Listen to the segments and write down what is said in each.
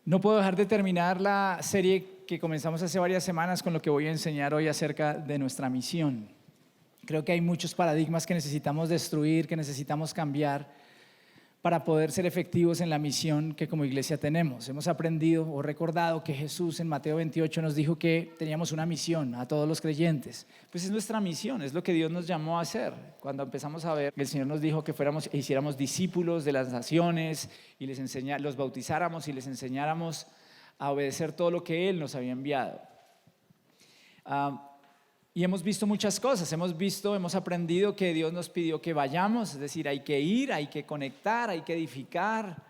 No puedo dejar de terminar la serie que comenzamos hace varias semanas con lo que voy a enseñar hoy acerca de nuestra misión. Creo que hay muchos paradigmas que necesitamos destruir, que necesitamos cambiar para poder ser efectivos en la misión que como iglesia tenemos. Hemos aprendido o recordado que Jesús en Mateo 28 nos dijo que teníamos una misión a todos los creyentes. Pues es nuestra misión, es lo que Dios nos llamó a hacer. Cuando empezamos a ver, el Señor nos dijo que fuéramos e hiciéramos discípulos de las naciones y los bautizáramos y les enseñáramos a obedecer todo lo que Él nos había enviado. Y hemos visto muchas cosas, hemos aprendido que Dios nos pidió que vayamos, es decir, hay que ir, hay que conectar, hay que edificar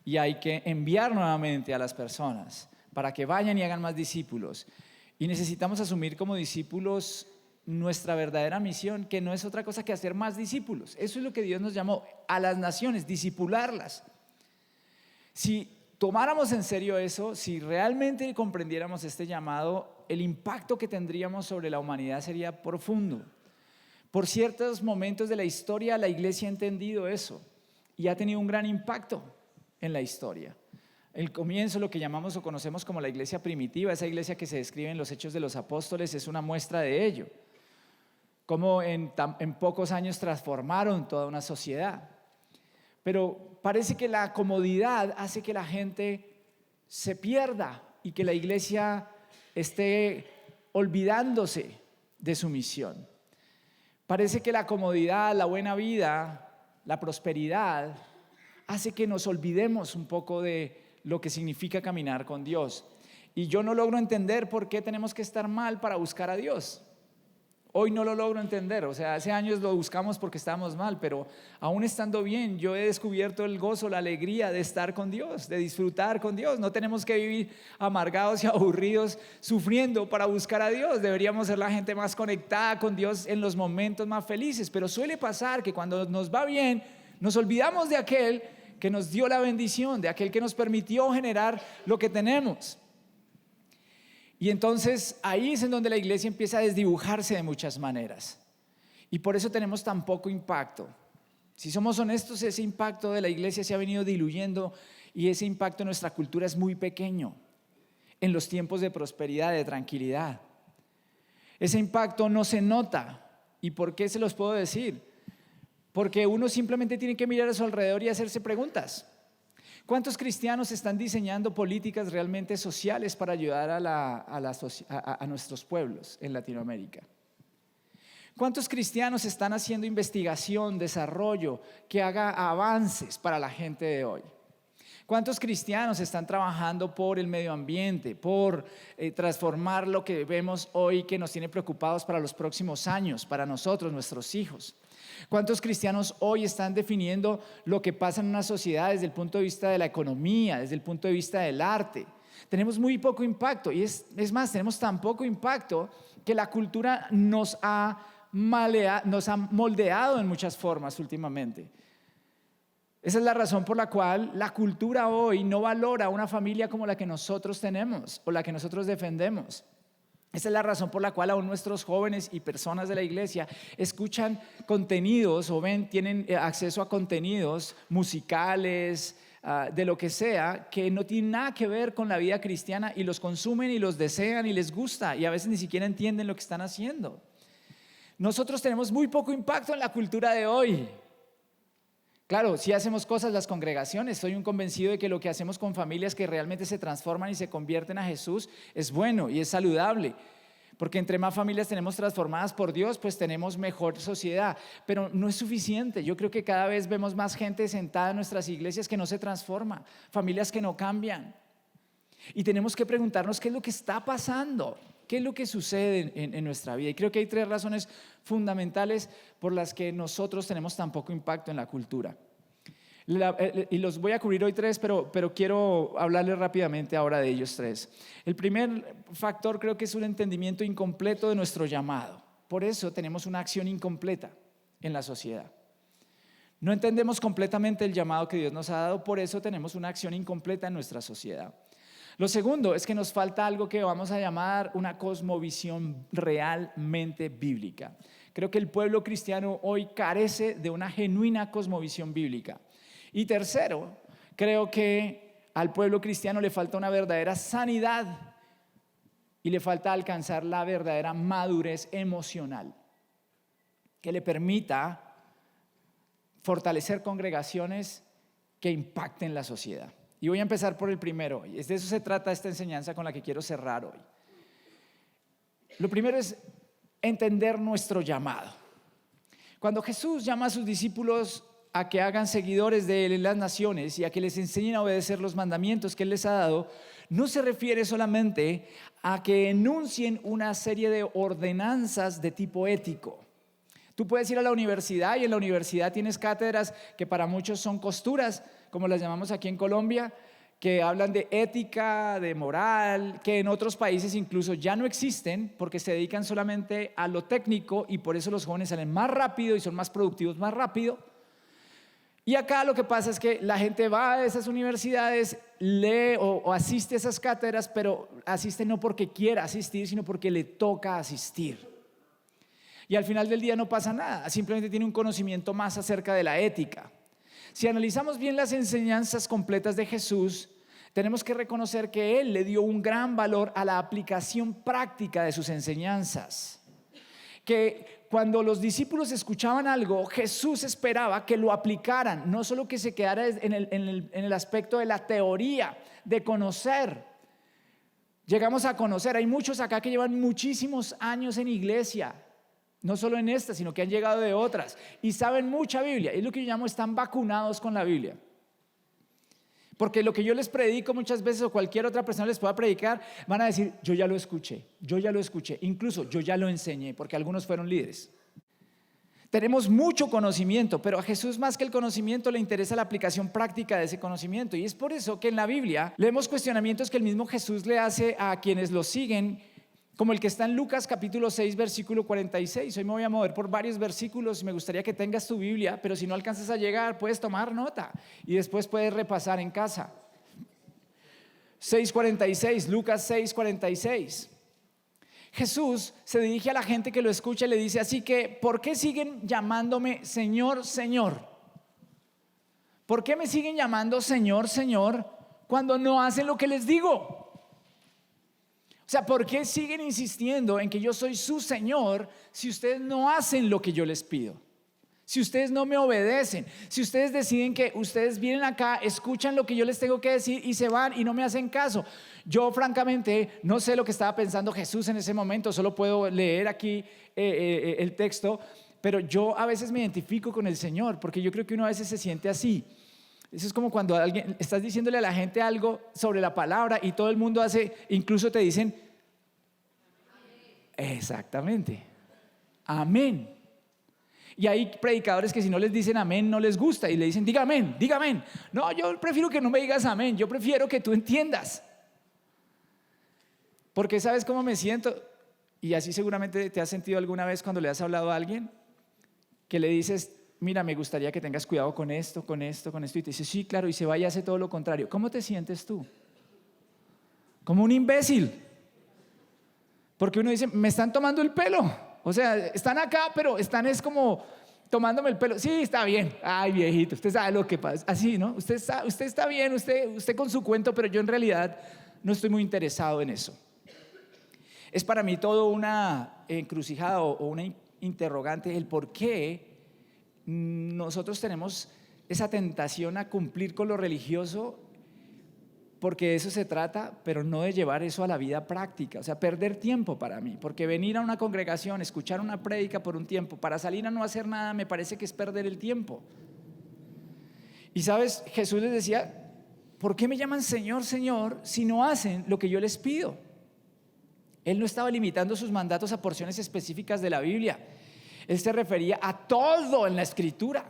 y hay que enviar nuevamente a las personas para que vayan y hagan más discípulos. Y necesitamos asumir como discípulos nuestra verdadera misión, que no es otra cosa que hacer más discípulos. Eso es lo que Dios nos llamó a las naciones, discipularlas. Si tomáramos en serio eso, si realmente comprendiéramos este llamado, el impacto que tendríamos sobre la humanidad sería profundo. Por ciertos momentos de la historia, la iglesia ha entendido eso y ha tenido un gran impacto en la historia. El comienzo, lo que llamamos o conocemos como la iglesia primitiva, esa iglesia que se describe en los Hechos de los Apóstoles, es una muestra de ello. Cómo en pocos años transformaron toda una sociedad. Pero parece que la comodidad hace que la gente se pierda y que la iglesia esté olvidándose de su misión. Parece que la comodidad, la buena vida, la prosperidad hace que nos olvidemos un poco de lo que significa caminar con Dios. Y yo no logro entender por qué tenemos que estar mal para buscar a Dios. Hoy no lo logro entender, o sea, hace años lo buscamos porque estábamos mal, pero aún estando bien, yo he descubierto el gozo, la alegría de estar con Dios, de disfrutar con Dios. No tenemos que vivir amargados y aburridos, sufriendo para buscar a Dios. Deberíamos ser la gente más conectada con Dios en los momentos más felices, pero suele pasar que cuando nos va bien, nos olvidamos de aquel que nos dio la bendición, de aquel que nos permitió generar lo que tenemos. Y entonces ahí es en donde la iglesia empieza a desdibujarse de muchas maneras. Y por eso tenemos tan poco impacto. Si somos honestos, ese impacto de la iglesia se ha venido diluyendo y ese impacto en nuestra cultura es muy pequeño en los tiempos de prosperidad, de tranquilidad. Ese impacto no se nota. ¿Y por qué se los puedo decir? Porque uno simplemente tiene que mirar a su alrededor y hacerse preguntas. ¿Cuántos cristianos están diseñando políticas realmente sociales para ayudar a nuestros pueblos en Latinoamérica? ¿Cuántos cristianos están haciendo investigación, desarrollo, que haga avances para la gente de hoy? ¿Cuántos cristianos están trabajando por el medio ambiente, por transformar lo que vemos hoy que nos tiene preocupados para los próximos años, para nosotros, nuestros hijos? ¿Cuántos cristianos hoy están definiendo lo que pasa en una sociedad desde el punto de vista de la economía, desde el punto de vista del arte? Tenemos muy poco impacto y es más, tenemos tan poco impacto que la cultura nos ha moldeado en muchas formas últimamente. Esa es la razón por la cual la cultura hoy no valora una familia como la que nosotros tenemos o la que nosotros defendemos. Esa es la razón por la cual aún nuestros jóvenes y personas de la iglesia escuchan contenidos o tienen acceso a contenidos musicales, de lo que sea, que no tienen nada que ver con la vida cristiana y los consumen y los desean y les gusta y a veces ni siquiera entienden lo que están haciendo. Nosotros tenemos muy poco impacto en la cultura de hoy. Claro, si hacemos cosas las congregaciones, soy un convencido de que lo que hacemos con familias que realmente se transforman y se convierten a Jesús es bueno y es saludable, porque entre más familias tenemos transformadas por Dios, pues tenemos mejor sociedad, pero no es suficiente. Yo creo que cada vez vemos más gente sentada en nuestras iglesias que no se transforma, familias que no cambian, y tenemos que preguntarnos qué es lo que está pasando. ¿Qué es lo que sucede en nuestra vida? Y creo que hay 3 razones fundamentales por las que nosotros tenemos tan poco impacto en la cultura. Y los voy a cubrir hoy 3, pero quiero hablarles rápidamente ahora de ellos 3. El primer factor creo que es un entendimiento incompleto de nuestro llamado. Por eso tenemos una acción incompleta en la sociedad. No entendemos completamente el llamado que Dios nos ha dado, por eso tenemos una acción incompleta en nuestra sociedad. Lo segundo es que nos falta algo que vamos a llamar una cosmovisión realmente bíblica. Creo que el pueblo cristiano hoy carece de una genuina cosmovisión bíblica. Y tercero, creo que al pueblo cristiano le falta una verdadera sanidad y le falta alcanzar la verdadera madurez emocional que le permita fortalecer congregaciones que impacten la sociedad. Y voy a empezar por el primero. De eso se trata esta enseñanza con la que quiero cerrar hoy. Lo primero es entender nuestro llamado. Cuando Jesús llama a sus discípulos a que hagan seguidores de Él en las naciones y a que les enseñen a obedecer los mandamientos que Él les ha dado, no se refiere solamente a que enuncien una serie de ordenanzas de tipo ético. Tú puedes ir a la universidad y en la universidad tienes cátedras que para muchos son costuras, como las llamamos aquí en Colombia, que hablan de ética, de moral, que en otros países incluso ya no existen porque se dedican solamente a lo técnico y por eso los jóvenes salen más rápido y son más productivos más rápido. Y acá lo que pasa es que la gente va a esas universidades, lee o asiste a esas cátedras, pero asiste no porque quiera asistir, sino porque le toca asistir. Y al final del día no pasa nada, simplemente tiene un conocimiento más acerca de la ética. Si analizamos bien las enseñanzas completas de Jesús, tenemos que reconocer que Él le dio un gran valor a la aplicación práctica de sus enseñanzas. Que cuando los discípulos escuchaban algo, Jesús esperaba que lo aplicaran, no solo que se quedara en el aspecto de la teoría, de conocer. Llegamos a conocer, hay muchos acá que llevan muchísimos años en iglesia, no solo en esta, sino que han llegado de otras y saben mucha Biblia. Es lo que yo llamo, están vacunados con la Biblia. Porque lo que yo les predico muchas veces o cualquier otra persona les pueda predicar, van a decir, yo ya lo escuché, incluso yo ya lo enseñé, porque algunos fueron líderes. Tenemos mucho conocimiento, pero a Jesús más que el conocimiento le interesa la aplicación práctica de ese conocimiento. Y es por eso que en la Biblia leemos cuestionamientos que el mismo Jesús le hace a quienes lo siguen, como el que está en Lucas capítulo 6 versículo 46. Hoy me voy a mover por varios versículos. Me gustaría que tengas tu Biblia, pero si no alcanzas a llegar puedes tomar nota y después puedes repasar en casa. 6:46, Lucas 6:46. Jesús se dirige a la gente que lo escucha y le dice, así que ¿por qué siguen llamándome Señor, Señor? ¿Por qué me siguen llamando Señor, Señor cuando no hacen lo que les digo? O sea, ¿por qué siguen insistiendo en que yo soy su Señor si ustedes no hacen lo que yo les pido? Si ustedes no me obedecen, si ustedes deciden que ustedes vienen acá, escuchan lo que yo les tengo que decir y se van y no me hacen caso. Yo francamente no sé lo que estaba pensando Jesús en ese momento, solo puedo leer aquí el texto, pero yo a veces me identifico con el Señor porque yo creo que uno a veces se siente así. Eso es como cuando estás diciéndole a la gente algo sobre la palabra y todo el mundo hace, incluso te dicen, exactamente, amén. Y hay predicadores que si no les dicen amén no les gusta y le dicen, diga amén, diga amén. No, yo prefiero que no me digas amén, yo prefiero que tú entiendas. Porque ¿sabes cómo me siento? Y así seguramente te has sentido alguna vez cuando le has hablado a alguien, que le dices, mira, me gustaría que tengas cuidado con esto, y te dice, sí, claro, y se va y hace todo lo contrario. ¿Cómo te sientes tú? Como un imbécil. Porque uno dice, me están tomando el pelo. O sea, están acá, pero están es como tomándome el pelo. Sí, está bien. Ay, viejito, usted sabe lo que pasa. Así, ¿no? Usted está bien, usted con su cuento, pero yo en realidad no estoy muy interesado en eso. Es para mí todo una encrucijada o una interrogante el por qué nosotros tenemos esa tentación a cumplir con lo religioso, porque de eso se trata, pero no de llevar eso a la vida práctica, o sea, perder tiempo para mí, porque venir a una congregación, escuchar una prédica por un tiempo, para salir a no hacer nada, me parece que es perder el tiempo. Y sabes, Jesús les decía, ¿por qué me llaman Señor, Señor, si no hacen lo que yo les pido? Él no estaba limitando sus mandatos a porciones específicas de la Biblia. Él se refería a todo en la Escritura.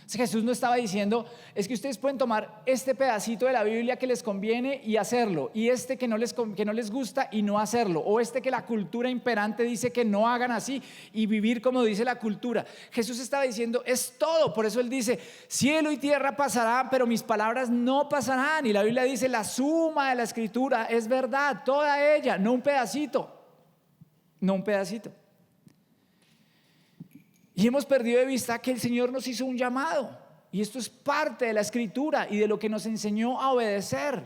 O sea, Jesús no estaba diciendo, es que ustedes pueden tomar este pedacito de la Biblia que les conviene y hacerlo, y este que no les gusta y no hacerlo, o este que la cultura imperante dice que no hagan así y vivir como dice la cultura. Jesús estaba diciendo, es todo. Por eso Él dice, cielo y tierra pasarán, pero mis palabras no pasarán. Y la Biblia dice, la suma de la Escritura es verdad, toda ella, no un pedacito. No un pedacito. Y hemos perdido de vista que el Señor nos hizo un llamado. Y esto es parte de la Escritura y de lo que nos enseñó a obedecer,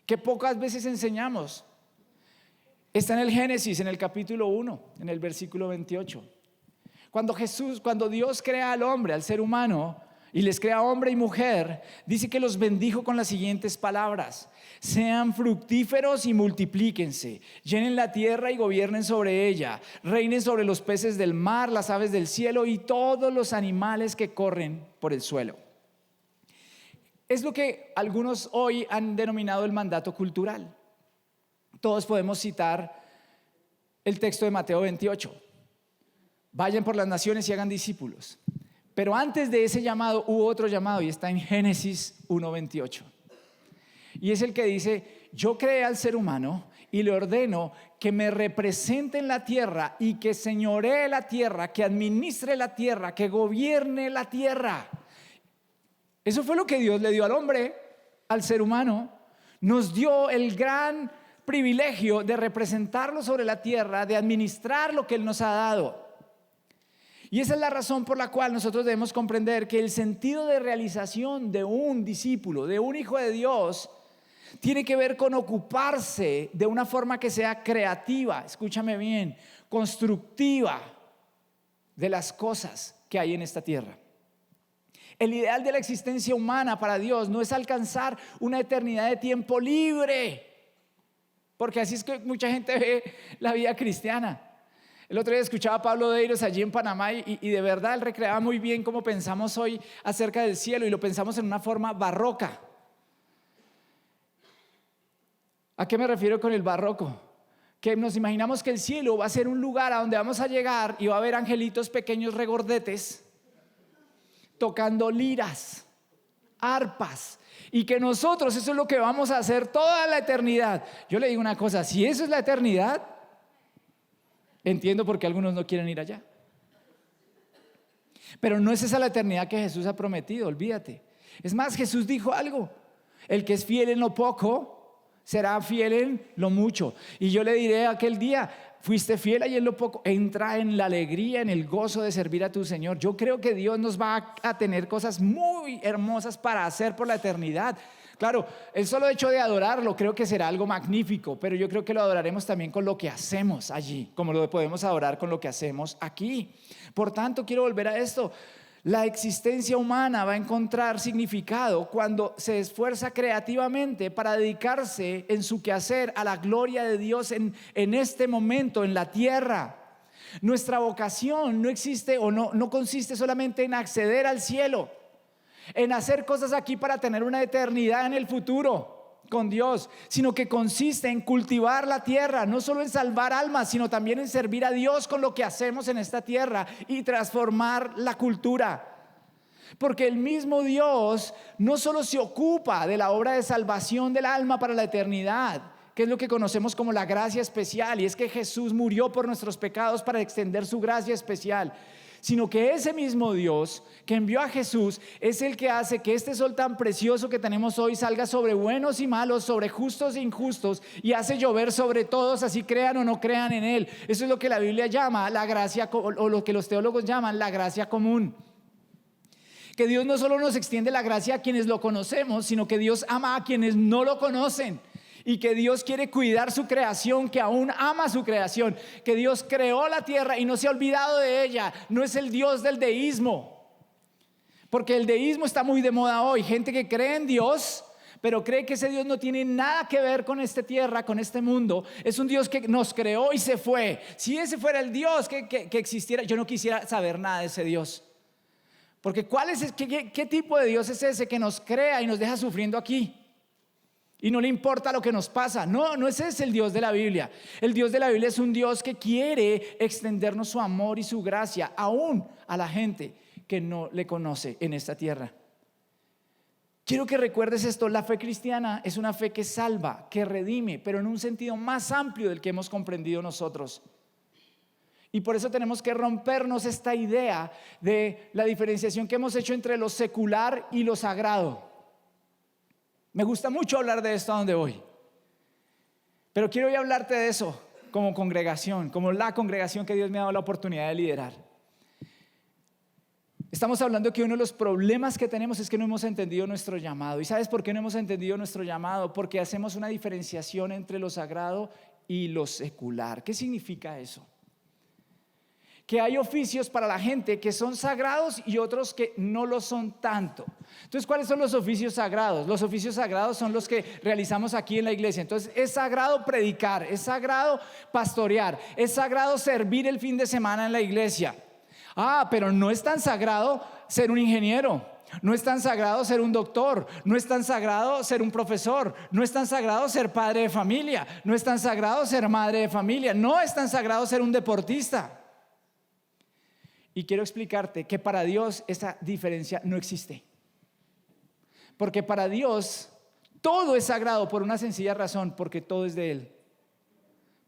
que pocas veces enseñamos. Está en el Génesis, en el capítulo 1, en el versículo 28. Cuando Dios crea al hombre, al ser humano, y les crea hombre y mujer, dice que los bendijo con las siguientes palabras: sean fructíferos y multiplíquense, llenen la tierra y gobiernen sobre ella, reinen sobre los peces del mar, las aves del cielo y todos los animales que corren por el suelo. Es lo que algunos hoy han denominado el mandato cultural. Todos podemos citar el texto de Mateo 28. Vayan por las naciones y hagan discípulos. Pero antes de ese llamado hubo otro llamado y está en Génesis 1:28. Y es el que dice: yo creé al ser humano y le ordeno que me represente en la tierra y que señoree la tierra, que administre la tierra, que gobierne la tierra. Eso fue lo que Dios le dio al hombre, al ser humano. Nos dio el gran privilegio de representarlo sobre la tierra, de administrar lo que Él nos ha dado. Y esa es la razón por la cual nosotros debemos comprender que el sentido de realización de un discípulo, de un hijo de Dios, tiene que ver con ocuparse de una forma que sea creativa, escúchame bien, constructiva de las cosas que hay en esta tierra. El ideal de la existencia humana para Dios no es alcanzar una eternidad de tiempo libre, porque así es que mucha gente ve la vida cristiana. El otro día escuchaba a Pablo Deiros allí en Panamá y de verdad él recreaba muy bien cómo pensamos hoy acerca del cielo, y lo pensamos en una forma barroca. ¿A qué me refiero con el barroco? Que nos imaginamos que el cielo va a ser un lugar a donde vamos a llegar y va a haber angelitos pequeños regordetes tocando liras, arpas, y que nosotros eso es lo que vamos a hacer toda la eternidad. Yo le digo una cosa: si eso es la eternidad, entiendo por qué algunos no quieren ir allá. Pero no es esa la eternidad que Jesús ha prometido, olvídate. Es más, Jesús dijo algo: el que es fiel en lo poco será fiel en lo mucho. Y yo le diré aquel día: fuiste fiel ahí en lo poco, entra en la alegría, en el gozo de servir a tu Señor. Yo creo que Dios nos va a tener cosas muy hermosas para hacer por la eternidad. Claro, el solo hecho de adorarlo creo que será algo magnífico, pero yo creo que lo adoraremos también con lo que hacemos allí, como lo podemos adorar con lo que hacemos aquí. Por tanto, quiero volver a esto: la existencia humana va a encontrar significado cuando se esfuerza creativamente para dedicarse en su quehacer a la gloria de Dios en este momento, en la tierra. Nuestra vocación no existe o no consiste solamente en acceder al cielo, en hacer cosas aquí para tener una eternidad en el futuro con Dios, sino que consiste en cultivar la tierra, no solo en salvar almas, sino también en servir a Dios con lo que hacemos en esta tierra y transformar la cultura. Porque el mismo Dios no solo se ocupa de la obra de salvación del alma para la eternidad, que es lo que conocemos como la gracia especial, y es que Jesús murió por nuestros pecados para extender su gracia especial, sino que ese mismo Dios que envió a Jesús es el que hace que este sol tan precioso que tenemos hoy salga sobre buenos y malos, sobre justos e injustos, y hace llover sobre todos, así crean o no crean en Él. Eso es lo que la Biblia llama la gracia, o lo que los teólogos llaman la gracia común. Que Dios no solo nos extiende la gracia a quienes lo conocemos, sino que Dios ama a quienes no lo conocen. Y que Dios quiere cuidar su creación, que aún ama su creación, que Dios creó la tierra y no se ha olvidado de ella. No es el Dios del deísmo, porque el deísmo está muy de moda hoy. Gente que cree en Dios, pero cree que ese Dios no tiene nada que ver con esta tierra, con este mundo. Es un Dios que nos creó y se fue. Si ese fuera el Dios que existiera, yo no quisiera saber nada de ese Dios. Porque ¿qué tipo de Dios es ese que nos crea y nos deja sufriendo aquí? Y no le importa lo que nos pasa. No ese es el Dios de la Biblia. El Dios de la Biblia es un Dios que quiere extendernos su amor y su gracia aún a la gente que no le conoce en esta tierra. Quiero que recuerdes esto: la fe cristiana es una fe que salva, que redime, pero en un sentido más amplio del que hemos comprendido nosotros. Y por eso tenemos que rompernos esta idea de la diferenciación que hemos hecho entre lo secular y lo sagrado. Me gusta mucho hablar de esto a donde voy, pero quiero hoy hablarte de eso como congregación, como la congregación que Dios me ha dado la oportunidad de liderar. Estamos hablando que uno de los problemas que tenemos es que no hemos entendido nuestro llamado. ¿Y sabes por qué no hemos entendido nuestro llamado? Porque hacemos una diferenciación entre lo sagrado y lo secular. ¿Qué significa eso? Que hay oficios para la gente que son sagrados y otros que no lo son tanto. Entonces, ¿cuáles son los oficios sagrados? Los oficios sagrados son los que realizamos aquí en la iglesia. Entonces, es sagrado predicar, es sagrado pastorear, es sagrado servir el fin de semana en la iglesia. Pero no es tan sagrado ser un ingeniero, no es tan sagrado ser un doctor, no es tan sagrado ser un profesor, no es tan sagrado ser padre de familia, no es tan sagrado ser madre de familia, no es tan sagrado ser un deportista. Y quiero explicarte que para Dios esa diferencia no existe. Porque para Dios todo es sagrado por una sencilla razón, porque todo es de Él.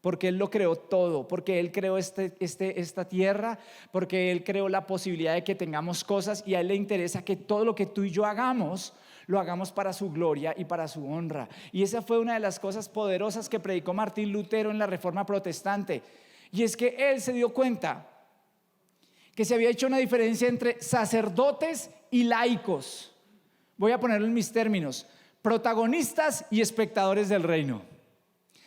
Porque Él lo creó todo, porque Él creó esta tierra, porque Él creó la posibilidad de que tengamos cosas y a Él le interesa que todo lo que tú y yo hagamos, lo hagamos para su gloria y para su honra. Y esa fue una de las cosas poderosas que predicó Martín Lutero en la Reforma Protestante. Y es que él se dio cuenta que se había hecho una diferencia entre sacerdotes y laicos. Voy a ponerlo en mis términos: protagonistas y espectadores del reino.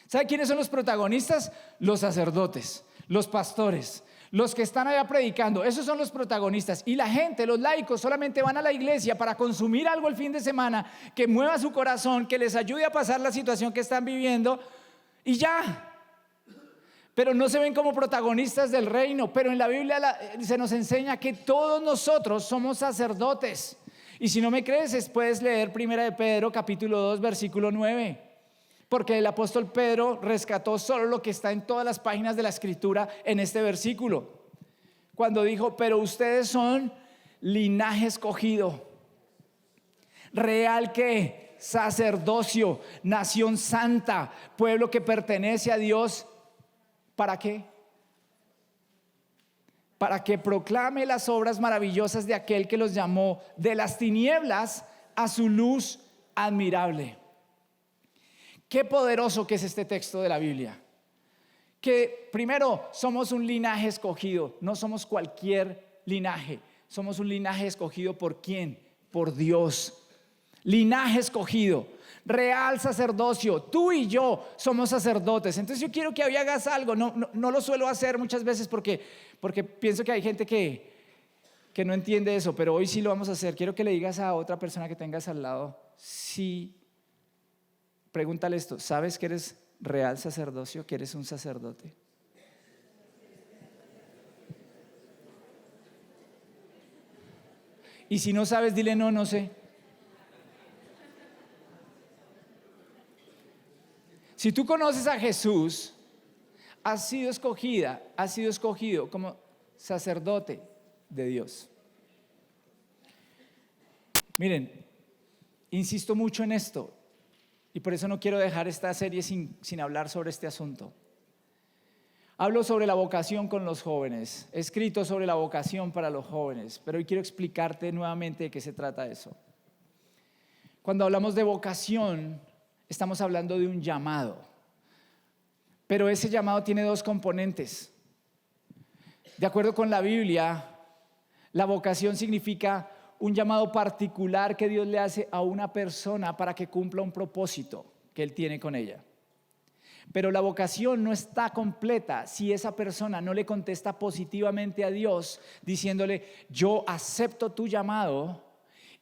¿Sabe quiénes son los protagonistas? Los sacerdotes, los pastores, los que están allá predicando. Esos son los protagonistas. Y la gente, los laicos, solamente van a la iglesia para consumir algo el fin de semana que mueva su corazón, que les ayude a pasar la situación que están viviendo y ya. Pero no se ven como protagonistas del reino. Pero en la Biblia se nos enseña que todos nosotros somos sacerdotes. Y si no me crees, puedes leer 1 de Pedro capítulo 2 versículo 9. Porque el apóstol Pedro rescató solo lo que está en todas las páginas de la escritura en este versículo. Cuando dijo: pero ustedes son linaje escogido, real que sacerdocio, nación santa, pueblo que pertenece a Dios. ¿Para qué? Para que proclame las obras maravillosas de aquel que los llamó de las tinieblas a su luz admirable. Qué poderoso que es este texto de la Biblia. Que primero somos un linaje escogido, no somos cualquier linaje, somos un linaje escogido. ¿Por quién? Por Dios. Linaje escogido, real sacerdocio. Tú y yo somos sacerdotes. Entonces yo quiero que hoy hagas algo. No lo suelo hacer muchas veces porque pienso que hay gente que no entiende eso, pero hoy sí lo vamos a hacer. Quiero que le digas a otra persona que tengas al lado: sí. Pregúntale esto: ¿sabes que eres real sacerdocio? ¿Que eres un sacerdote? Y si no sabes, dile: no sé. Si tú conoces a Jesús, has sido escogido como sacerdote de Dios. Miren, insisto mucho en esto. Y por eso no quiero dejar esta serie sin hablar sobre este asunto. Hablo sobre la vocación con los jóvenes. He escrito sobre la vocación para los jóvenes, pero hoy quiero explicarte nuevamente de qué se trata eso. Cuando hablamos de vocación, estamos hablando de un llamado. Pero ese llamado tiene dos componentes. De acuerdo con la Biblia, la vocación significa un llamado particular que Dios le hace a una persona para que cumpla un propósito que Él tiene con ella. Pero la vocación no está completa si esa persona no le contesta positivamente a Dios, diciéndole: yo acepto tu llamado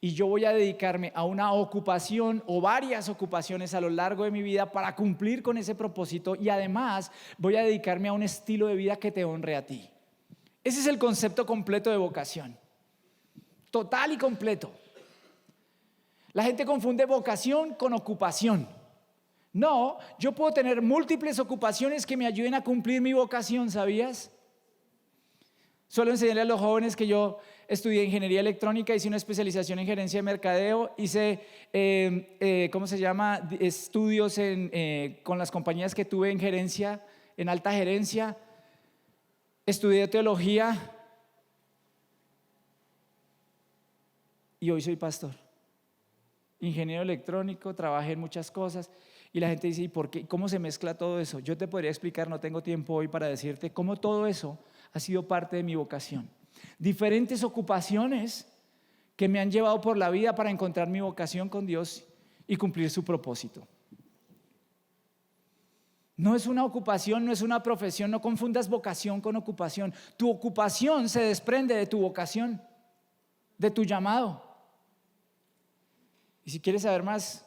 y yo voy a dedicarme a una ocupación o varias ocupaciones a lo largo de mi vida para cumplir con ese propósito, y además voy a dedicarme a un estilo de vida que te honre a ti. Ese es el concepto completo de vocación. Total y completo. La gente confunde vocación con ocupación. No, yo puedo tener múltiples ocupaciones que me ayuden a cumplir mi vocación, ¿sabías? Suelo enseñarle a los jóvenes que yo estudié ingeniería electrónica, hice una especialización en gerencia de mercadeo, hice, estudios con las compañías que tuve en gerencia, en alta gerencia, estudié teología. Y hoy soy pastor, ingeniero electrónico, trabajé en muchas cosas. Y la gente dice: ¿y por qué? ¿Cómo se mezcla todo eso? Yo te podría explicar, no tengo tiempo hoy para decirte cómo todo eso ha sido parte de mi vocación. diferentes ocupaciones que me han llevado por la vida para encontrar mi vocación con Dios y cumplir su propósito. No es una ocupación, no es una profesión, no confundas vocación con ocupación. Tu ocupación se desprende de tu vocación, de tu llamado. Y si quieres saber más,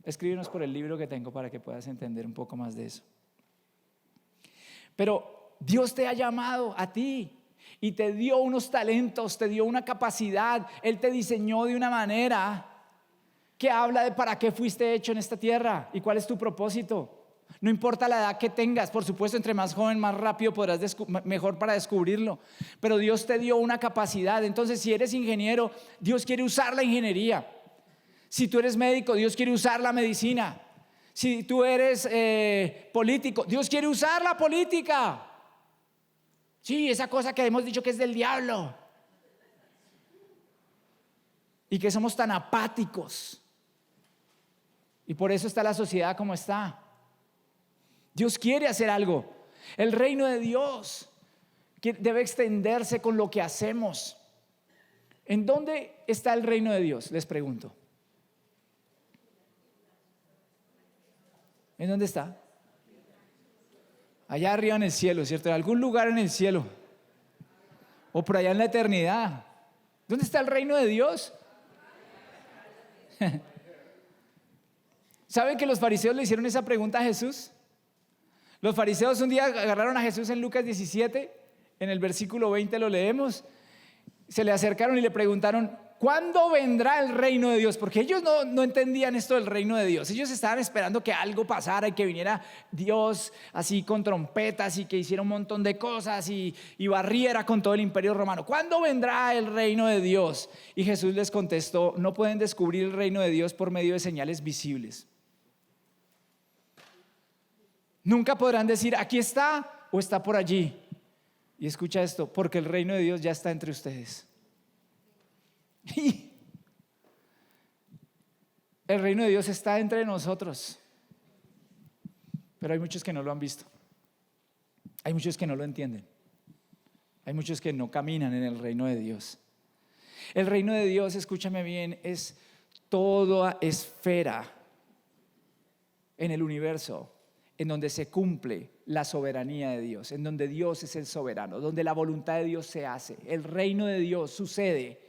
escríbenos por el libro que tengo para que puedas entender un poco más de eso. Pero Dios te ha llamado a ti y te dio unos talentos, te dio una capacidad. Él te diseñó de una manera que habla de para qué fuiste hecho en esta tierra y cuál es tu propósito. No importa la edad que tengas, por supuesto, entre más joven, más rápido podrás mejor para descubrirlo. Pero Dios te dio una capacidad. Entonces, si eres ingeniero, Dios quiere usar la ingeniería. Si tú eres médico, Dios quiere usar la medicina. Si tú eres político, Dios quiere usar la política. Sí, esa cosa que hemos dicho que es del diablo. Y que somos tan apáticos. Y por eso está la sociedad como está. Dios quiere hacer algo. El reino de Dios debe extenderse con lo que hacemos. ¿En dónde está el reino de Dios? Les pregunto. ¿En dónde está? Allá arriba en el cielo, ¿cierto? En algún lugar en el cielo. O por allá en la eternidad. ¿Dónde está el reino de Dios? ¿Saben que los fariseos le hicieron esa pregunta a Jesús? Los fariseos un día agarraron a Jesús en Lucas 17, en el versículo 20 lo leemos. Se le acercaron y le preguntaron: ¿cuándo vendrá el reino de Dios? Porque ellos no entendían esto del reino de Dios. Ellos estaban esperando que algo pasara y que viniera Dios así con trompetas y que hiciera un montón de cosas y barriera con todo el imperio romano. ¿Cuándo vendrá el reino de Dios? Y Jesús les contestó: no pueden descubrir el reino de Dios por medio de señales visibles. Nunca podrán decir aquí está o está por allí. Y escucha esto: porque el reino de Dios ya está entre ustedes. El reino de Dios está entre nosotros. Pero hay muchos que no lo han visto. Hay muchos que no lo entienden. Hay muchos que no caminan en el reino de Dios. El reino de Dios, escúchame bien, es toda esfera en el universo en donde se cumple la soberanía de Dios, en donde Dios es el soberano, donde la voluntad de Dios se hace. El reino de Dios sucede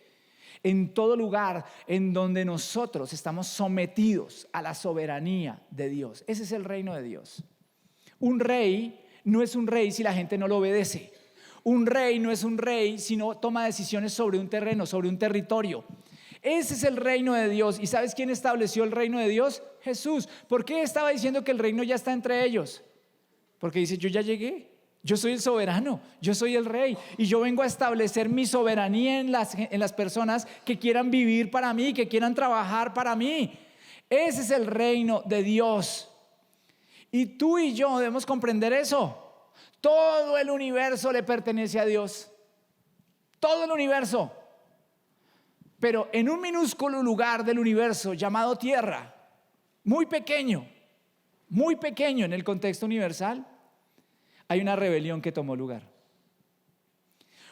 en todo lugar en donde nosotros estamos sometidos a la soberanía de Dios. Ese es el reino de Dios. Un rey no es un rey si la gente no lo obedece. Un rey no es un rey si no toma decisiones sobre un terreno, sobre un territorio. Ese es el reino de Dios. ¿Y sabes quién estableció el reino de Dios? Jesús. ¿Por qué estaba diciendo que el reino ya está entre ellos? Porque dice: yo ya llegué, yo soy el soberano, yo soy el rey y yo vengo a establecer mi soberanía en las personas que quieran vivir para mí, que quieran trabajar para mí. Ese es el reino de Dios. Y tú y yo debemos comprender eso. Todo el universo le pertenece a Dios. Todo el universo. Pero en un minúsculo lugar del universo llamado Tierra, muy pequeño en el contexto universal, hay una rebelión que tomó lugar.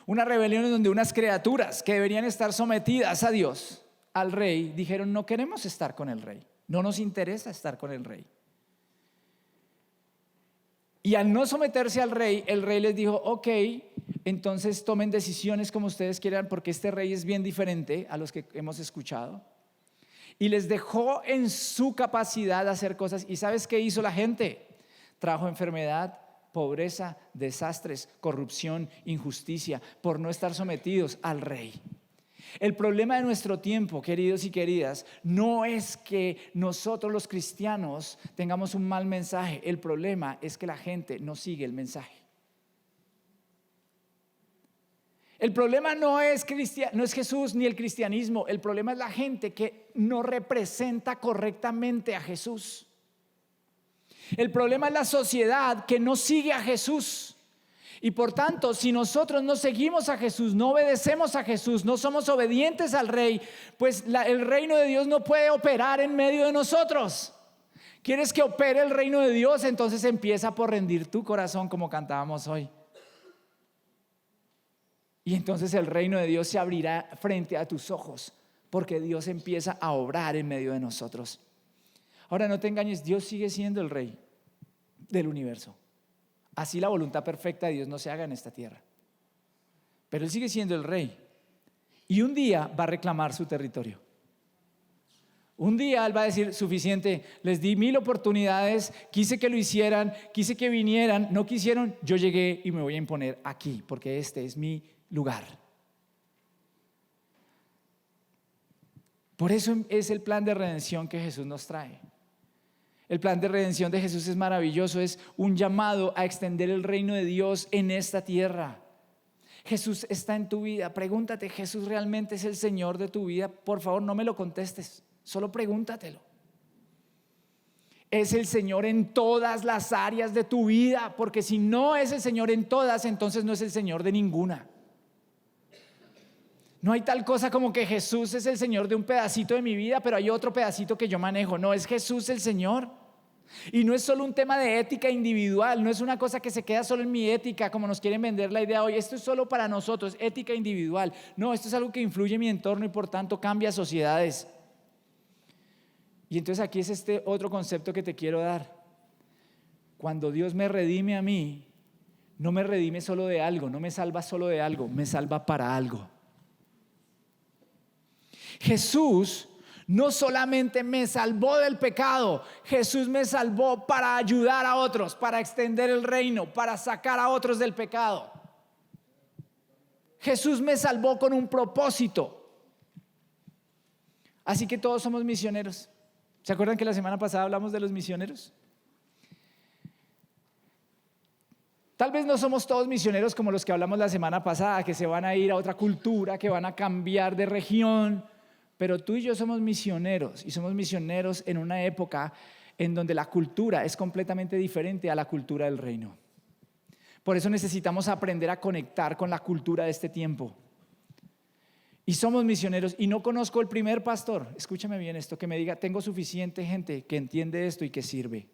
Una rebelión en donde unas criaturas que deberían estar sometidas a Dios, al rey, dijeron: no queremos estar con el rey, no nos interesa estar con el rey. Y al no someterse al rey, el rey les dijo: ok, entonces tomen decisiones como ustedes quieran, porque este rey es bien diferente a los que hemos escuchado. Y les dejó en su capacidad de hacer cosas. ¿Y sabes qué hizo la gente? Trajo enfermedad, pobreza, desastres, corrupción, injusticia, por no estar sometidos al rey. El problema de nuestro tiempo, queridos y queridas, no es que nosotros los cristianos tengamos un mal mensaje. El problema es que la gente no sigue el mensaje. El problema no es Jesús ni el cristianismo. El problema es la gente que no representa correctamente a Jesús. El problema es la sociedad que no sigue a Jesús. Y por tanto, si nosotros no seguimos a Jesús, no obedecemos a Jesús, no somos obedientes al Rey, pues el reino de Dios no puede operar en medio de nosotros. ¿Quieres que opere el reino de Dios? Entonces empieza por rendir tu corazón, como cantábamos hoy. Y entonces el reino de Dios se abrirá frente a tus ojos, porque Dios empieza a obrar en medio de nosotros. Ahora no te engañes, Dios sigue siendo el rey del universo. Así la voluntad perfecta de Dios no se haga en esta tierra. Pero Él sigue siendo el rey. Y un día va a reclamar su territorio. Un día Él va a decir, suficiente, les di 1000 oportunidades, quise que lo hicieran, quise que vinieran, no quisieron, yo llegué y me voy a imponer aquí, porque este es mi lugar. Por eso es el plan de redención que Jesús nos trae. El plan de redención de Jesús es maravilloso, es un llamado a extender el reino de Dios en esta tierra. Jesús está en tu vida. Pregúntate, ¿Jesús realmente es el Señor de tu vida? Por favor, no me lo contestes, solo pregúntatelo. Es el Señor en todas las áreas de tu vida, porque si no es el Señor en todas, entonces no es el Señor de ninguna. No hay tal cosa como que Jesús es el Señor de un pedacito de mi vida, pero hay otro pedacito que yo manejo. No, es Jesús el Señor. Y no es solo un tema de ética individual, no es una cosa que se queda solo en mi ética, como nos quieren vender la idea hoy. Esto es solo para nosotros, ética individual. No, esto es algo que influye en mi entorno y por tanto cambia sociedades. Y entonces aquí es este otro concepto que te quiero dar. Cuando Dios me redime a mí, no me redime solo de algo, no me salva solo de algo, me salva para algo. Jesús no solamente me salvó del pecado, Jesús me salvó para ayudar a otros, para extender el reino, para sacar a otros del pecado. Jesús me salvó con un propósito. Así que todos somos misioneros. ¿Se acuerdan que la semana pasada hablamos de los misioneros? Tal vez no somos todos misioneros como los que hablamos la semana pasada, que se van a ir a otra cultura, que van a cambiar de región. Pero tú y yo somos misioneros, y somos misioneros en una época en donde la cultura es completamente diferente a la cultura del reino. Por eso necesitamos aprender a conectar con la cultura de este tiempo. Y somos misioneros, y no conozco el primer pastor, escúchame bien esto, que me diga, tengo suficiente gente que entiende esto y que sirve.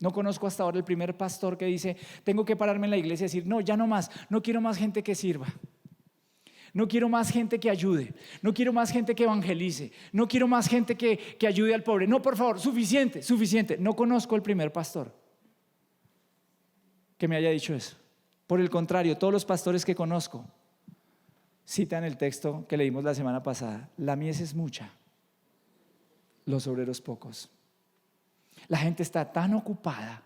No conozco hasta ahora el primer pastor que dice, tengo que pararme en la iglesia y decir, no, ya no más, no quiero más gente que sirva. No quiero más gente que ayude, no quiero más gente que evangelice, no quiero más gente que ayude al pobre. No, por favor, suficiente, suficiente. No conozco el primer pastor que me haya dicho eso. Por el contrario, todos los pastores que conozco citan el texto que leímos la semana pasada. La mies es mucha, los obreros pocos. La gente está tan ocupada,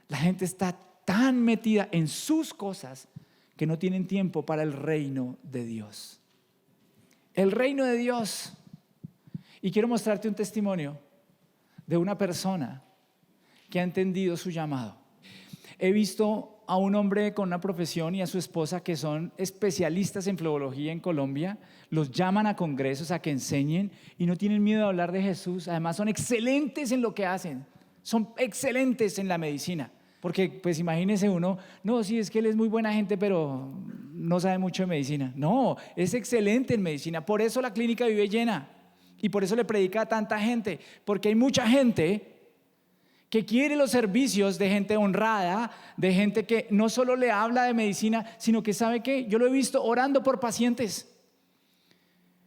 la gente está tan metida en sus cosas que no tienen tiempo para el reino de Dios. El reino de Dios. Y quiero mostrarte un testimonio de una persona que ha entendido su llamado. He visto a un hombre con una profesión y a su esposa que son especialistas en filología en Colombia. Los llaman a congresos a que enseñen y no tienen miedo de hablar de Jesús. Además son excelentes en lo que hacen. Son excelentes en la medicina. Porque pues imagínese uno, no, sí, es que él es muy buena gente, pero no sabe mucho de medicina. No, es excelente en medicina. Por eso la clínica vive llena y por eso le predica a tanta gente. Porque hay mucha gente que quiere los servicios de gente honrada, de gente que no solo le habla de medicina, sino que sabe que yo lo he visto orando por pacientes.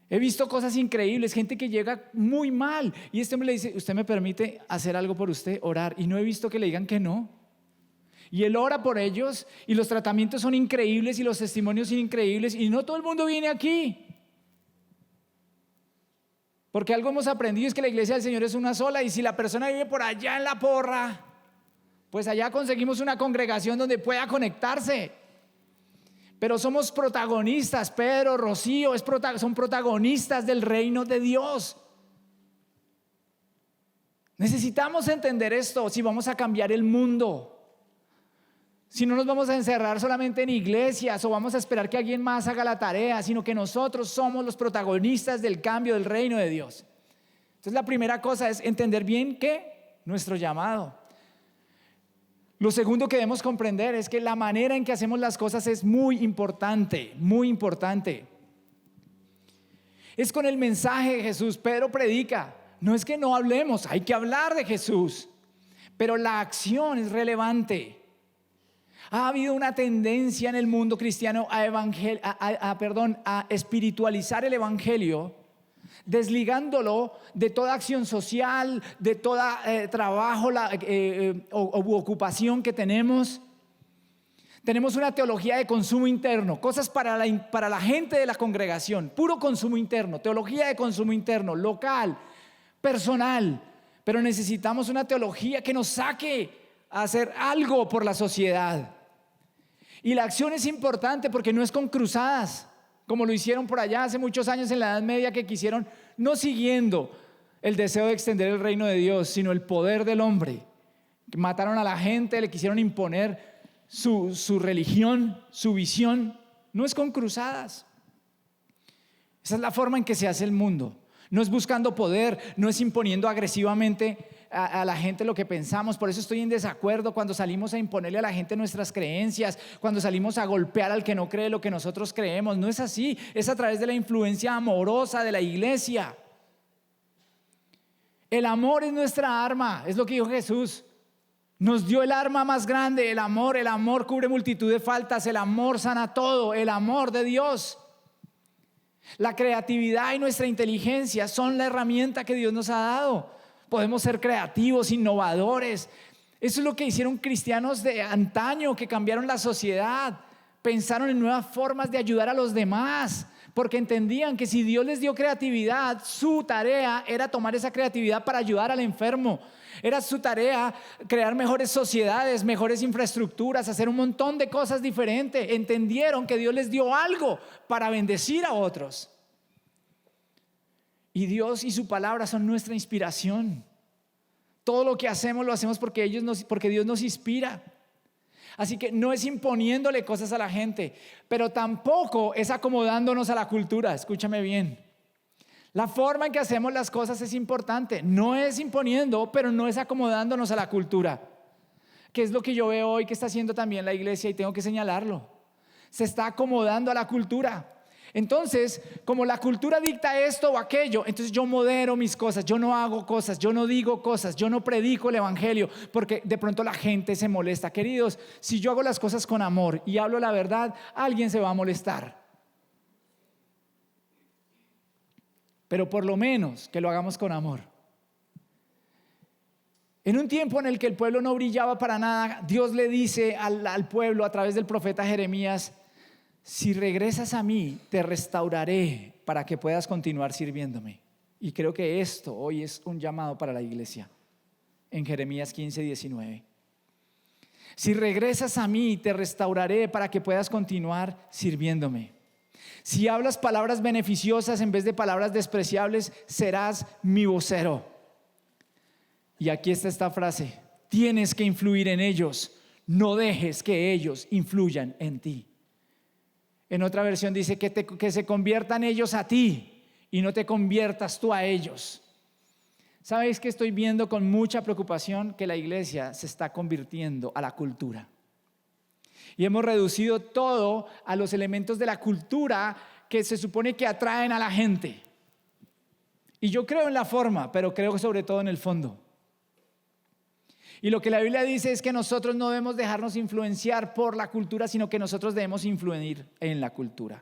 He visto cosas increíbles, gente que llega muy mal y este hombre le dice, ¿usted me permite hacer algo por usted? Orar. Y no he visto que le digan que no. Y él ora por ellos y los tratamientos son increíbles y los testimonios son increíbles y no todo el mundo viene aquí. Porque algo hemos aprendido es que la iglesia del Señor es una sola y si la persona vive por allá en la porra, pues allá conseguimos una congregación donde pueda conectarse. Pero somos protagonistas, Pedro, Rocío, son protagonistas del reino de Dios. Necesitamos entender esto si vamos a cambiar el mundo. Si no nos vamos a encerrar solamente en iglesias o vamos a esperar que alguien más haga la tarea, sino que nosotros somos los protagonistas del cambio del reino de Dios. Entonces la primera cosa es entender bien que nuestro llamado. Lo segundo que debemos comprender es que la manera en que hacemos las cosas es muy importante, muy importante. Es con el mensaje de Jesús. Pedro predica, no es que no hablemos, hay que hablar de Jesús, pero la acción es relevante. Ha habido una tendencia en el mundo cristiano a espiritualizar el evangelio, desligándolo de toda acción social, de todo trabajo u ocupación que tenemos. Tenemos una teología de consumo interno, cosas para la gente de la congregación, puro consumo interno, teología de consumo interno, local, personal. Pero necesitamos una teología que nos saque a hacer algo por la sociedad. Y la acción es importante porque no es con cruzadas, como lo hicieron por allá hace muchos años en la Edad Media, que quisieron, no siguiendo el deseo de extender el reino de Dios, sino el poder del hombre. Mataron a la gente, le quisieron imponer su religión, su visión. No es con cruzadas. Esa es la forma en que se hace el mundo. No es buscando poder, no es imponiendo agresivamente a la gente lo que pensamos. Por eso estoy en desacuerdo cuando salimos a imponerle a la gente nuestras creencias, cuando salimos a golpear al que no cree lo que nosotros creemos. No es así, es a través de la influencia amorosa de la iglesia. El amor es nuestra arma, es lo que dijo Jesús. Nos dio el arma más grande, el amor. El amor cubre multitud de faltas, el amor sana todo, el amor de Dios. La creatividad y nuestra inteligencia son la herramienta que Dios nos ha dado. Podemos ser creativos, innovadores. Eso es lo que hicieron cristianos de antaño, que cambiaron la sociedad. Pensaron en nuevas formas de ayudar a los demás, porque entendían que si Dios les dio creatividad, su tarea era tomar esa creatividad para ayudar al enfermo. Era su tarea crear mejores sociedades, mejores infraestructuras, hacer un montón de cosas diferentes. Entendieron que Dios les dio algo para bendecir a otros. Y Dios y su palabra son nuestra inspiración. Todo lo que hacemos lo hacemos porque Dios nos inspira. Así que no es imponiéndole cosas a la gente, pero tampoco es acomodándonos a la cultura. Escúchame bien. La forma en que hacemos las cosas es importante. No es imponiendo, pero no es acomodándonos a la cultura. ¿Qué es lo que yo veo hoy que está haciendo también la iglesia? Y tengo que señalarlo. Se está acomodando a la cultura. Entonces, como la cultura dicta esto o aquello, entonces yo modero mis cosas, yo no hago cosas, yo no digo cosas, yo no predico el evangelio, porque de pronto la gente se molesta. Queridos, si yo hago las cosas con amor y hablo la verdad, alguien se va a molestar. Pero por lo menos que lo hagamos con amor. En un tiempo en el que el pueblo no brillaba para nada, Dios le dice al pueblo a través del profeta Jeremías: si regresas a mí, te restauraré para que puedas continuar sirviéndome. Y creo que esto hoy es un llamado para la iglesia. En Jeremías 15:19. Si regresas a mí, te restauraré para que puedas continuar sirviéndome. Si hablas palabras beneficiosas en vez de palabras despreciables, serás mi vocero. Y aquí está esta frase: tienes que influir en ellos, no dejes que ellos influyan en ti. En otra versión dice que se conviertan ellos a ti y no te conviertas tú a ellos. ¿Sabéis que estoy viendo con mucha preocupación que la iglesia se está convirtiendo a la cultura? Y hemos reducido todo a los elementos de la cultura que se supone que atraen a la gente. Y yo creo en la forma, pero creo sobre todo en el fondo. Y lo que la Biblia dice es que nosotros no debemos dejarnos influenciar por la cultura, sino que nosotros debemos influir en la cultura.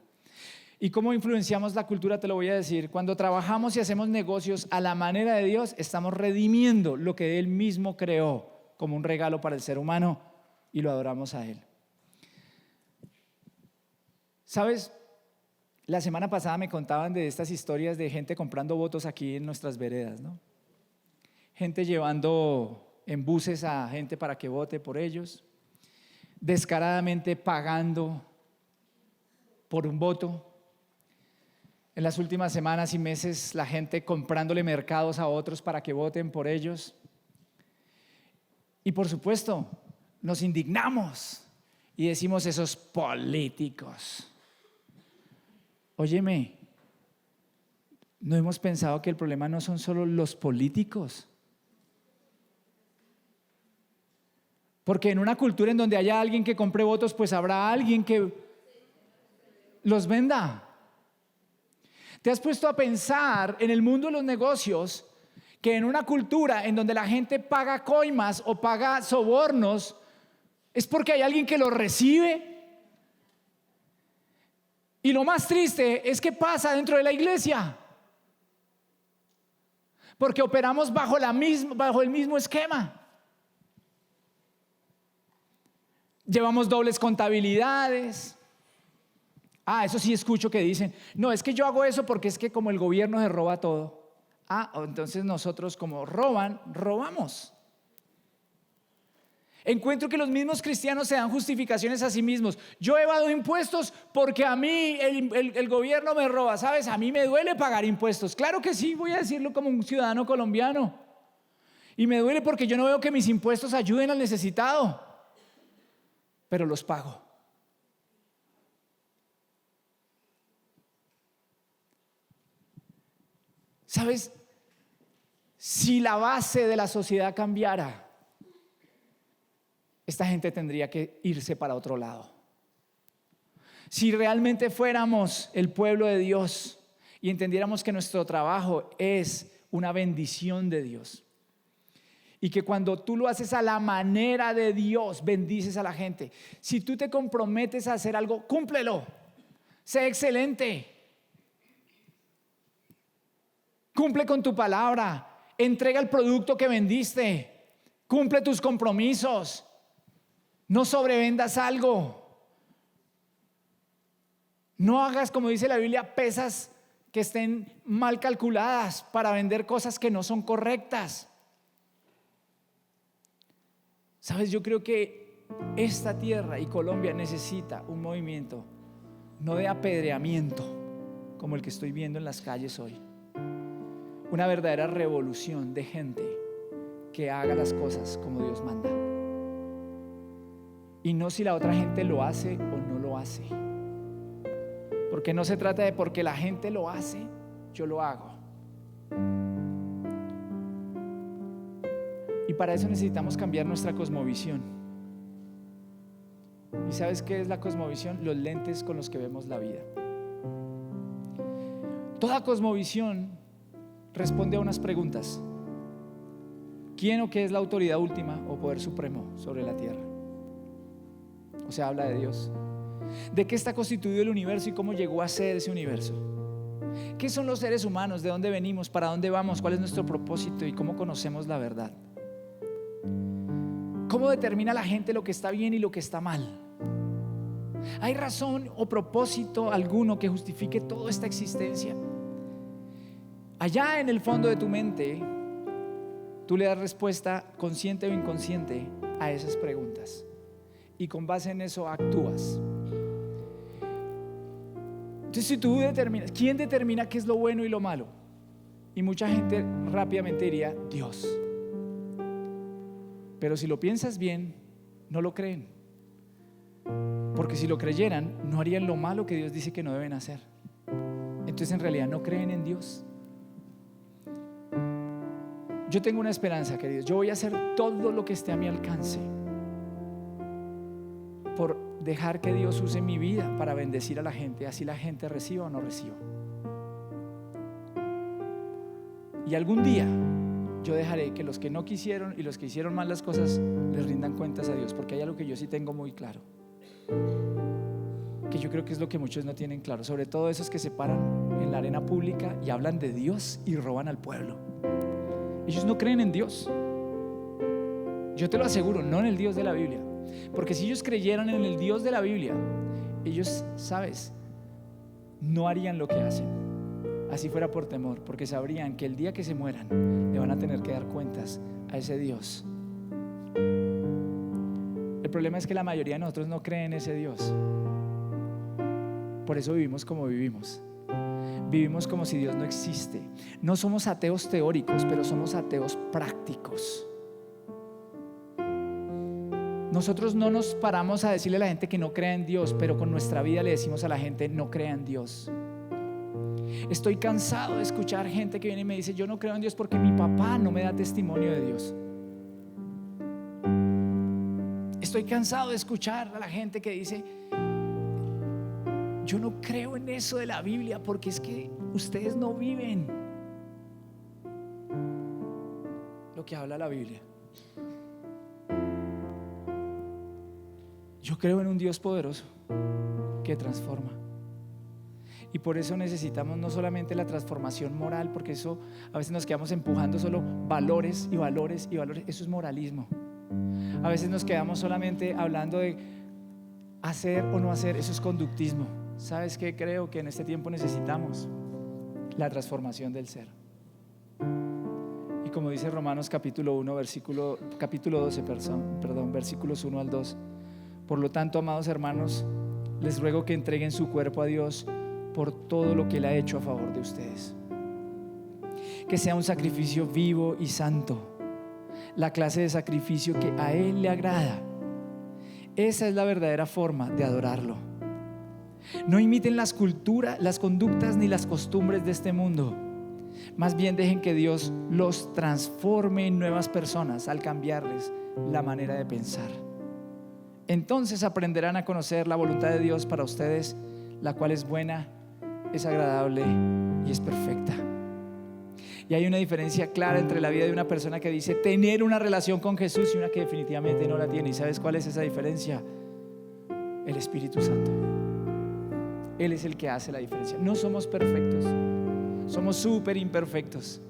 ¿Y cómo influenciamos la cultura? Te lo voy a decir. Cuando trabajamos y hacemos negocios a la manera de Dios, estamos redimiendo lo que Él mismo creó como un regalo para el ser humano y lo adoramos a Él. ¿Sabes? La semana pasada me contaban de estas historias de gente comprando votos aquí en nuestras veredas, ¿no? Gente llevando en buses a gente para que vote por ellos, descaradamente pagando por un voto. En las últimas semanas y meses, la gente comprándole mercados a otros para que voten por ellos. Y por supuesto, nos indignamos y decimos: esos políticos. Óyeme, ¿no hemos pensado que el problema no son solo los políticos? Porque en una cultura en donde haya alguien que compre votos, pues habrá alguien que los venda. ¿Te has puesto a pensar en el mundo de los negocios que en una cultura en donde la gente paga coimas o paga sobornos es porque hay alguien que lo recibe. Y lo más triste es que pasa dentro de la iglesia, porque operamos bajo el mismo esquema. Llevamos dobles contabilidades. Eso sí escucho que dicen, no, es que yo hago eso porque es que como el gobierno se roba todo. Entonces nosotros como roban, robamos. Encuentro que los mismos cristianos se dan justificaciones a sí mismos. Yo evado impuestos porque a mí el gobierno me roba. ¿Sabes? A mí me duele pagar impuestos. Claro que sí, voy a decirlo como un ciudadano colombiano. Y me duele porque yo no veo que mis impuestos ayuden al necesitado. Pero los pago. ¿Sabes? Si la base de la sociedad cambiara, esta gente tendría que irse para otro lado. Si realmente fuéramos el pueblo de Dios y entendiéramos que nuestro trabajo es una bendición de Dios, y que cuando tú lo haces a la manera de Dios, bendices a la gente. Si tú te comprometes a hacer algo, cúmplelo. Sé excelente. Cumple con tu palabra. Entrega el producto que vendiste. Cumple tus compromisos. No sobrevendas algo. No hagas, como dice la Biblia, pesas que estén mal calculadas para vender cosas que no son correctas. Sabes, yo creo que esta tierra y Colombia necesita un movimiento, no de apedreamiento como el que estoy viendo en las calles hoy. Una verdadera revolución de gente que haga las cosas como Dios manda. Y no si la otra gente lo hace o no lo hace. Porque no se trata de porque la gente lo hace, yo lo hago. Y para eso necesitamos cambiar nuestra cosmovisión. ¿Y sabes qué es la cosmovisión? Los lentes con los que vemos la vida. Toda cosmovisión responde a unas preguntas. ¿Quién o qué es la autoridad última o poder supremo sobre la tierra? O sea, habla de Dios. ¿De qué está constituido el universo y cómo llegó a ser ese universo? ¿Qué son los seres humanos? ¿De dónde venimos? ¿Para dónde vamos? ¿Cuál es nuestro propósito? ¿Y cómo conocemos la verdad? ¿Cómo determina la gente lo que está bien y lo que está mal? ¿Hay razón o propósito alguno que justifique toda esta existencia? Allá en el fondo de tu mente, tú le das respuesta consciente o inconsciente a esas preguntas. Y con base en eso actúas. Entonces, si tú determinas, ¿quién determina qué es lo bueno y lo malo? Y mucha gente rápidamente diría, Dios. Pero si lo piensas bien, no lo creen. Porque si lo creyeran, no harían lo malo que Dios dice que no deben hacer. Entonces, en realidad, no creen en Dios. Yo tengo una esperanza, queridos. Yo voy a hacer todo lo que esté a mi alcance por dejar que Dios use mi vida para bendecir a la gente, así la gente reciba o no reciba. Y algún día yo dejaré que los que no quisieron y los que hicieron mal las cosas les rindan cuentas a Dios, porque hay algo que yo sí tengo muy claro, que yo creo que es lo que muchos no tienen claro, sobre todo esos que se paran en la arena pública y hablan de Dios y roban al pueblo. Ellos no creen en Dios. Yo te lo aseguro, no en el Dios de la Biblia. Porque si ellos creyeran en el Dios de la Biblia, ellos, sabes, no harían lo que hacen. Así fuera por temor, porque sabrían que el día que se mueran le van a tener que dar cuentas a ese Dios. El problema es que la mayoría de nosotros no creen en ese Dios. Por eso vivimos como vivimos. Vivimos como si Dios no existe. No somos ateos teóricos, pero somos ateos prácticos. Nosotros no nos paramos a decirle a la gente que no crea en Dios, pero con nuestra vida le decimos a la gente no crea en Dios. Estoy cansado de escuchar gente que viene y me dice yo no creo en Dios porque mi papá no me da testimonio de Dios. Estoy cansado de escuchar a la gente que dice yo no creo en eso de la Biblia porque es que ustedes no viven lo que habla la Biblia. Yo creo en un Dios poderoso que transforma. Y por eso necesitamos no solamente la transformación moral, porque eso a veces nos quedamos empujando solo valores y valores y valores. Eso es moralismo. A veces nos quedamos solamente hablando de hacer o no hacer. Eso es conductismo. ¿Sabes qué? Creo que en este tiempo necesitamos la transformación del ser. Y como dice Romanos capítulo 12, versículos 1 al 2. Por lo tanto, amados hermanos, les ruego que entreguen su cuerpo a Dios por todo lo que Él ha hecho a favor de ustedes. Que sea un sacrificio vivo y santo, la clase de sacrificio que a Él le agrada. Esa es la verdadera forma de adorarlo. No imiten las conductas ni las costumbres de este mundo. Más bien dejen que Dios los transforme en nuevas personas al cambiarles la manera de pensar. Entonces aprenderán a conocer la voluntad de Dios para ustedes, la cual es buena, es agradable y es perfecta. Y hay una diferencia clara entre la vida de una persona que dice tener una relación con Jesús y una que definitivamente no la tiene. ¿Y sabes cuál es esa diferencia? El Espíritu Santo. Él es el que hace la diferencia. No somos perfectos, somos súper imperfectos,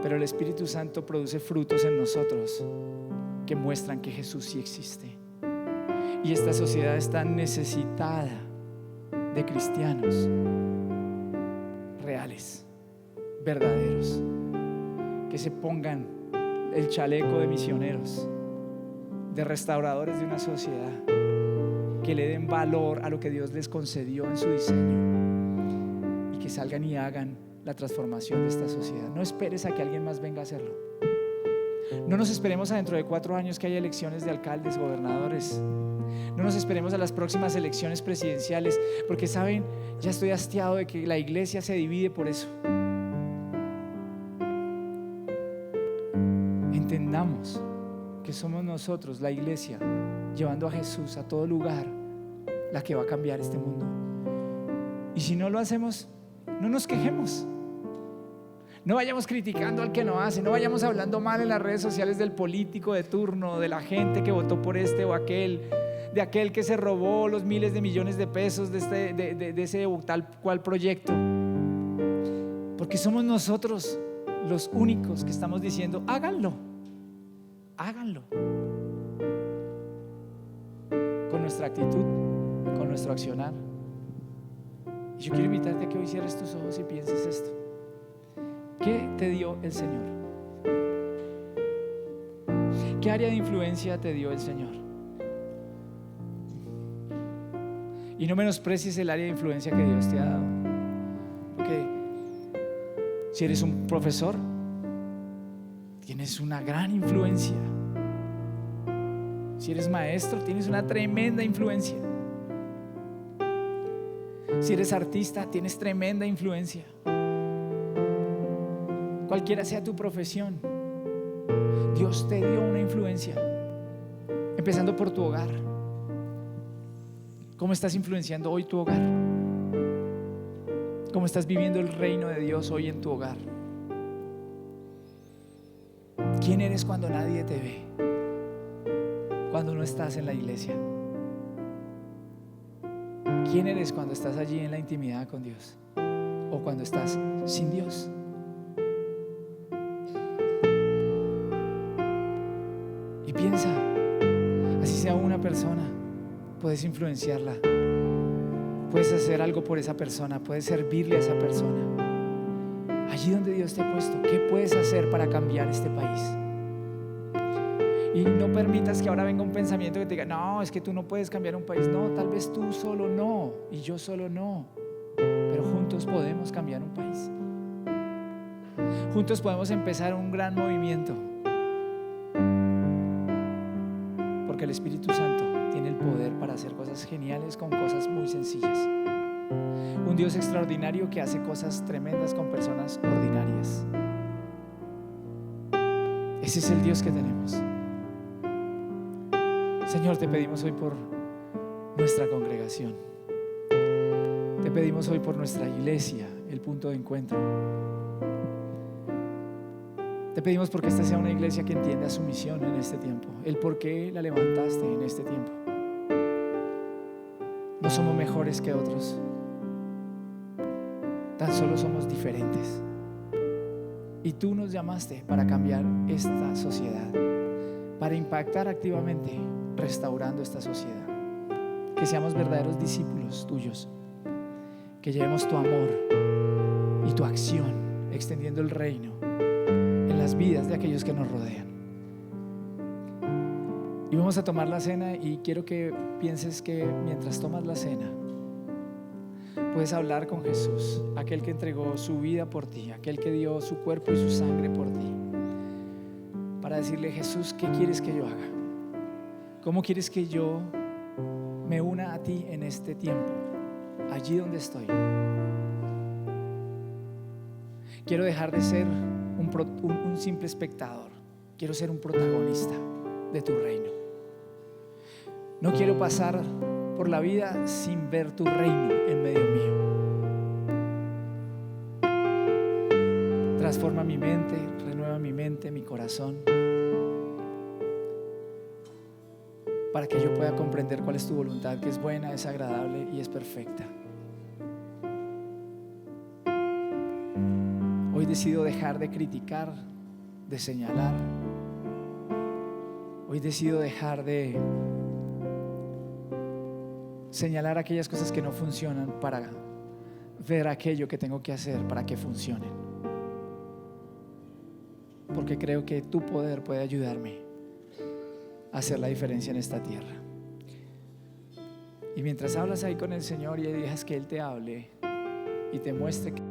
pero el Espíritu Santo produce frutos en nosotros que muestran que Jesús sí existe. Y esta sociedad está necesitada de cristianos reales, verdaderos, que se pongan el chaleco de misioneros, de restauradores de una sociedad, que le den valor a lo que Dios les concedió en su diseño y que salgan y hagan la transformación de esta sociedad. No esperes a que alguien más venga a hacerlo. No nos esperemos a dentro de 4 años que haya elecciones de alcaldes, gobernadores. No nos esperemos a las próximas elecciones presidenciales, porque saben, ya estoy hastiado de que la iglesia se divide por eso. Entendamos que somos nosotros, la iglesia, llevando a Jesús a todo lugar, la que va a cambiar este mundo. Y si no lo hacemos, no nos quejemos. No vayamos criticando al que no hace, no vayamos hablando mal en las redes sociales del político de turno, de la gente que votó por este o aquel, de aquel que se robó los miles de millones de pesos de ese tal cual proyecto. Porque somos nosotros los únicos que estamos diciendo háganlo, háganlo, con nuestra actitud, con nuestro accionar. Y yo quiero invitarte a que hoy cierres tus ojos y pienses esto. ¿Qué te dio el Señor? ¿Qué área de influencia te dio el Señor? Y no menosprecies el área de influencia que Dios te ha dado. Porque si eres un profesor, tienes una gran influencia. Si eres maestro, tienes una tremenda influencia. Si eres artista, tienes tremenda influencia. Cualquiera sea tu profesión, Dios te dio una influencia, empezando por tu hogar. ¿Cómo estás influenciando hoy tu hogar? ¿Cómo estás viviendo el reino de Dios hoy en tu hogar? ¿Quién eres cuando nadie te ve? Cuando no estás en la iglesia. ¿Quién eres cuando estás allí en la intimidad con Dios? ¿O cuando estás sin Dios? Y piensa, así sea una persona, puedes influenciarla, puedes hacer algo por esa persona, puedes servirle a esa persona. Allí donde Dios te ha puesto, ¿qué puedes hacer para cambiar este país? Y no permitas que ahora venga un pensamiento que te diga, no, es que tú no puedes cambiar un país. No, tal vez tú solo no, y yo solo no, pero juntos podemos cambiar un país. Juntos podemos empezar un gran movimiento. Porque el Espíritu Santo tiene el poder para hacer cosas geniales con cosas muy sencillas. Un Dios extraordinario que hace cosas tremendas con personas ordinarias. Ese es el Dios que tenemos. Señor, te pedimos hoy por nuestra congregación. Te pedimos hoy por nuestra iglesia, el punto de encuentro. Te pedimos porque esta sea una iglesia que entienda su misión en este tiempo, el por qué la levantaste en este tiempo. No somos mejores que otros, tan solo somos diferentes. Y tú nos llamaste para cambiar esta sociedad, para impactar activamente, restaurando esta sociedad. Que seamos verdaderos discípulos tuyos, que llevemos tu amor y tu acción, extendiendo el reino en las vidas de aquellos que nos rodean. Y vamos a tomar la cena, y quiero que pienses que mientras tomas la cena puedes hablar con Jesús, aquel que entregó su vida por ti, aquel que dio su cuerpo y su sangre por ti, para decirle: Jesús, ¿qué quieres que yo haga? ¿Cómo quieres que yo me una a ti en este tiempo, allí donde estoy? Quiero dejar de ser un simple espectador. Quiero ser un protagonista de tu reino. No quiero pasar por la vida sin ver tu reino en medio mío. Transforma mi mente, renueva mi mente, mi corazón, para que yo pueda comprender cuál es tu voluntad, que es buena, es agradable y es perfecta. Hoy decido dejar de criticar, de señalar. Hoy decido dejar de señalar aquellas cosas que no funcionan para ver aquello que tengo que hacer para que funcionen. Porque creo que tu poder puede ayudarme a hacer la diferencia en esta tierra. Y mientras hablas ahí con el Señor y dejas que Él te hable y te muestre que